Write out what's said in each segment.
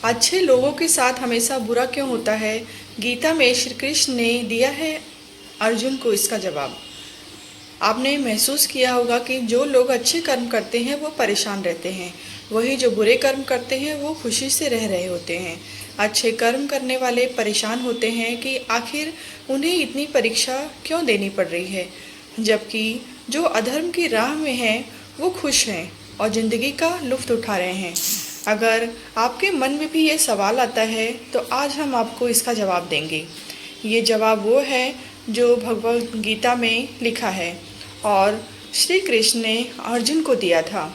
अच्छे लोगों के साथ हमेशा बुरा क्यों होता है? गीता में श्री कृष्ण ने दिया है अर्जुन को इसका जवाब। आपने महसूस किया होगा कि जो लोग अच्छे कर्म करते हैं वो परेशान रहते हैं, वही जो बुरे कर्म करते हैं वो खुशी से रह रहे होते हैं। अच्छे कर्म करने वाले परेशान होते हैं कि आखिर उन्हें इतनी परीक्षा क्यों देनी पड़ रही है, जबकि जो अधर्म की राह में हैं वो खुश हैं और ज़िंदगी का लुत्फ़ उठा रहे हैं। अगर आपके मन में भी ये सवाल आता है तो आज हम आपको इसका जवाब देंगे। ये जवाब वो है जो भगवद गीता में लिखा है और श्री कृष्ण ने अर्जुन को दिया था।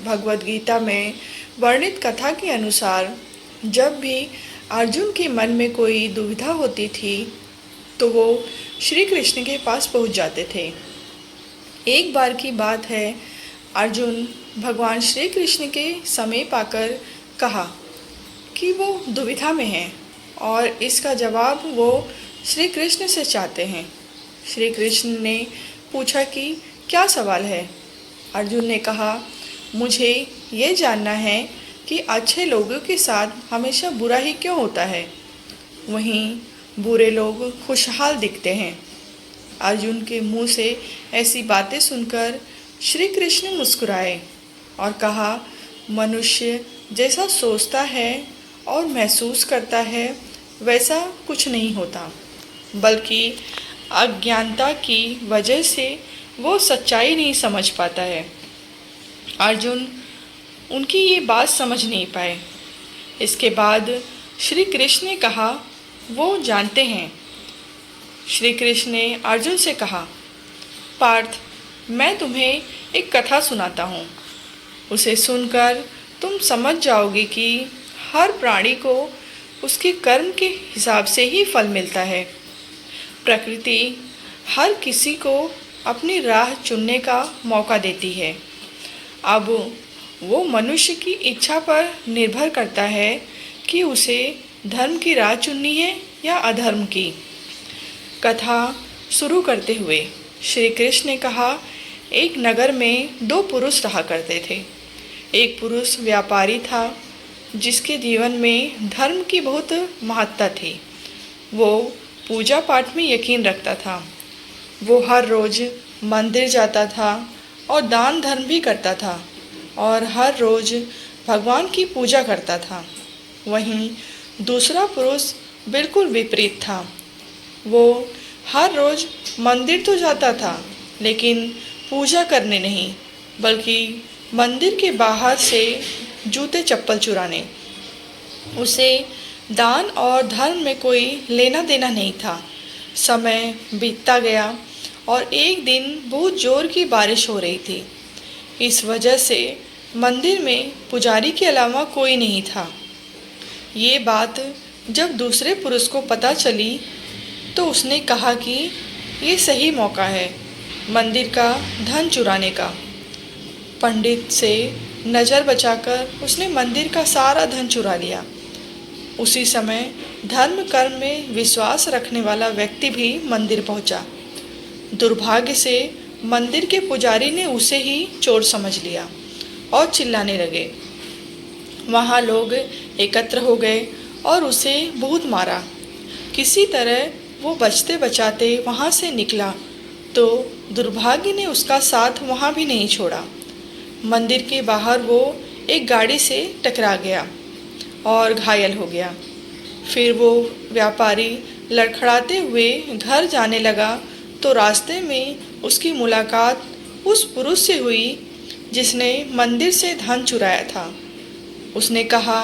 भगवद गीता में वर्णित कथा के अनुसार जब भी अर्जुन के मन में कोई दुविधा होती थी तो वो श्री कृष्ण के पास पहुंच जाते थे। एक बार की बात है, अर्जुन भगवान श्री कृष्ण के समीप आकर कहा कि वो दुविधा में हैं और इसका जवाब वो श्री कृष्ण से चाहते हैं। श्री कृष्ण ने पूछा कि क्या सवाल है? अर्जुन ने कहा, मुझे ये जानना है कि अच्छे लोगों के साथ हमेशा बुरा ही क्यों होता है, वहीं बुरे लोग खुशहाल दिखते हैं। अर्जुन के मुंह से ऐसी बातें सुनकर श्री कृष्ण मुस्कुराए और कहा, मनुष्य जैसा सोचता है और महसूस करता है वैसा कुछ नहीं होता, बल्कि अज्ञानता की वजह से वो सच्चाई नहीं समझ पाता है। अर्जुन उनकी ये बात समझ नहीं पाए। इसके बाद श्री कृष्ण ने कहा, वो जानते हैं। श्री कृष्ण ने अर्जुन से कहा, पार्थ, मैं तुम्हें एक कथा सुनाता हूँ। उसे सुनकर तुम समझ जाओगे कि हर प्राणी को उसके कर्म के हिसाब से ही फल मिलता है। प्रकृति हर किसी को अपनी राह चुनने का मौका देती है। अब वो मनुष्य की इच्छा पर निर्भर करता है कि उसे धर्म की राह चुननी है या अधर्म की। कथा शुरू करते हुए श्री कृष्ण ने कहा, एक नगर में दो पुरुष रहा करते थे। एक पुरुष व्यापारी था जिसके जीवन में धर्म की बहुत महत्ता थी। वो पूजा पाठ में यकीन रखता था। वो हर रोज़ मंदिर जाता था और दान धर्म भी करता था और हर रोज़ भगवान की पूजा करता था। वहीं दूसरा पुरुष बिल्कुल विपरीत था। वो हर रोज़ मंदिर तो जाता था लेकिन पूजा करने नहीं, बल्कि मंदिर के बाहर से जूते चप्पल चुराने। उसे दान और धर्म में कोई लेना देना नहीं था। समय बीतता गया और एक दिन बहुत ज़ोर की बारिश हो रही थी। इस वजह से मंदिर में पुजारी के अलावा कोई नहीं था। ये बात जब दूसरे पुरुष को पता चली तो उसने कहा कि ये सही मौका है मंदिर का धन चुराने का। पंडित से नज़र बचाकर उसने मंदिर का सारा धन चुरा लिया। उसी समय धर्म कर्म में विश्वास रखने वाला व्यक्ति भी मंदिर पहुंचा। दुर्भाग्य से मंदिर के पुजारी ने उसे ही चोर समझ लिया और चिल्लाने लगे। वहाँ लोग एकत्र हो गए और उसे बहुत मारा। किसी तरह वो बचते बचाते वहाँ से निकला तो दुर्भाग्य ने उसका साथ वहाँ भी नहीं छोड़ा। मंदिर के बाहर वो एक गाड़ी से टकरा गया और घायल हो गया। फिर वो व्यापारी लड़खड़ाते हुए घर जाने लगा तो रास्ते में उसकी मुलाकात उस पुरुष से हुई जिसने मंदिर से धन चुराया था। उसने कहा,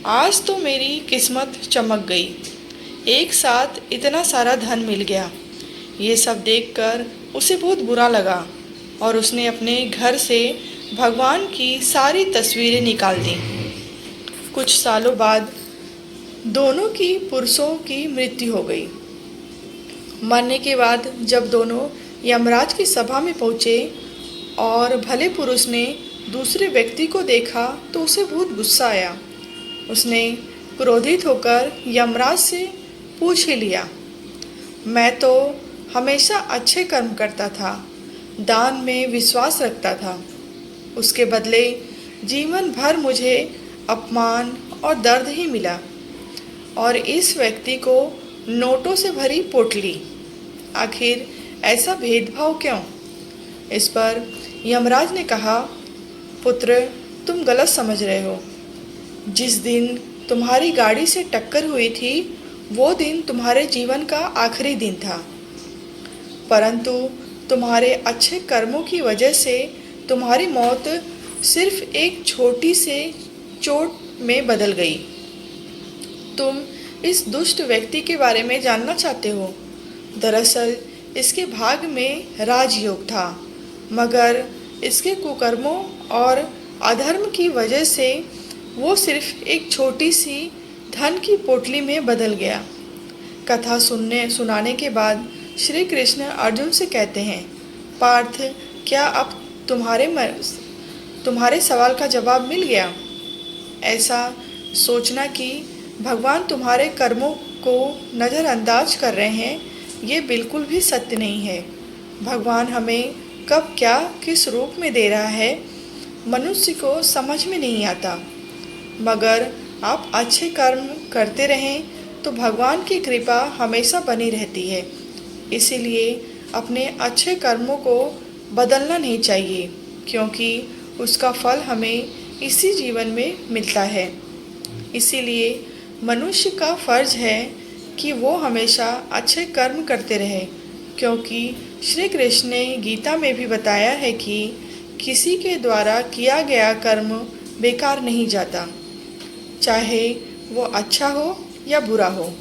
आज तो मेरी किस्मत चमक गई, एक साथ इतना सारा धन मिल गया। ये सब देखकर उसे बहुत बुरा लगा और उसने अपने घर से भगवान की सारी तस्वीरें निकाल दी। कुछ सालों बाद दोनों की पुरुषों की मृत्यु हो गई। मरने के बाद जब दोनों यमराज की सभा में पहुँचे और भले पुरुष ने दूसरे व्यक्ति को देखा तो उसे बहुत गुस्सा आया। उसने क्रोधित होकर यमराज से पूछ ही लिया, मैं तो हमेशा अच्छे कर्म करता था, दान में विश्वास रखता था, उसके बदले जीवन भर मुझे अपमान और दर्द ही मिला, और इस व्यक्ति को नोटों से भरी पोटली। आखिर ऐसा भेदभाव क्यों? इस पर यमराज ने कहा, पुत्र, तुम गलत समझ रहे हो। जिस दिन तुम्हारी गाड़ी से टक्कर हुई थी वो दिन तुम्हारे जीवन का आखिरी दिन था, परंतु तुम्हारे अच्छे कर्मों की वजह से तुम्हारी मौत सिर्फ एक छोटी से चोट में बदल गई। तुम इस दुष्ट व्यक्ति के बारे में जानना चाहते हो? दरअसल इसके भाग में राजयोग था, मगर इसके कुकर्मों और अधर्म की वजह से वो सिर्फ एक छोटी सी धन की पोटली में बदल गया। कथा सुनाने के बाद श्री कृष्ण अर्जुन से कहते हैं, पार्थ, क्या अब तुम्हारे सवाल का जवाब मिल गया? ऐसा सोचना कि भगवान तुम्हारे कर्मों को नज़रअंदाज कर रहे हैं, ये बिल्कुल भी सत्य नहीं है। भगवान हमें कब क्या किस रूप में दे रहा है मनुष्य को समझ में नहीं आता, मगर आप अच्छे कर्म करते रहें तो भगवान की कृपा हमेशा बनी रहती है। इसीलिए अपने अच्छे कर्मों को बदलना नहीं चाहिए, क्योंकि उसका फल हमें इसी जीवन में मिलता है। इसीलिए मनुष्य का फर्ज है कि वो हमेशा अच्छे कर्म करते रहे, क्योंकि श्री कृष्ण ने गीता में भी बताया है कि किसी के द्वारा किया गया कर्म बेकार नहीं जाता, चाहे वो अच्छा हो या बुरा हो।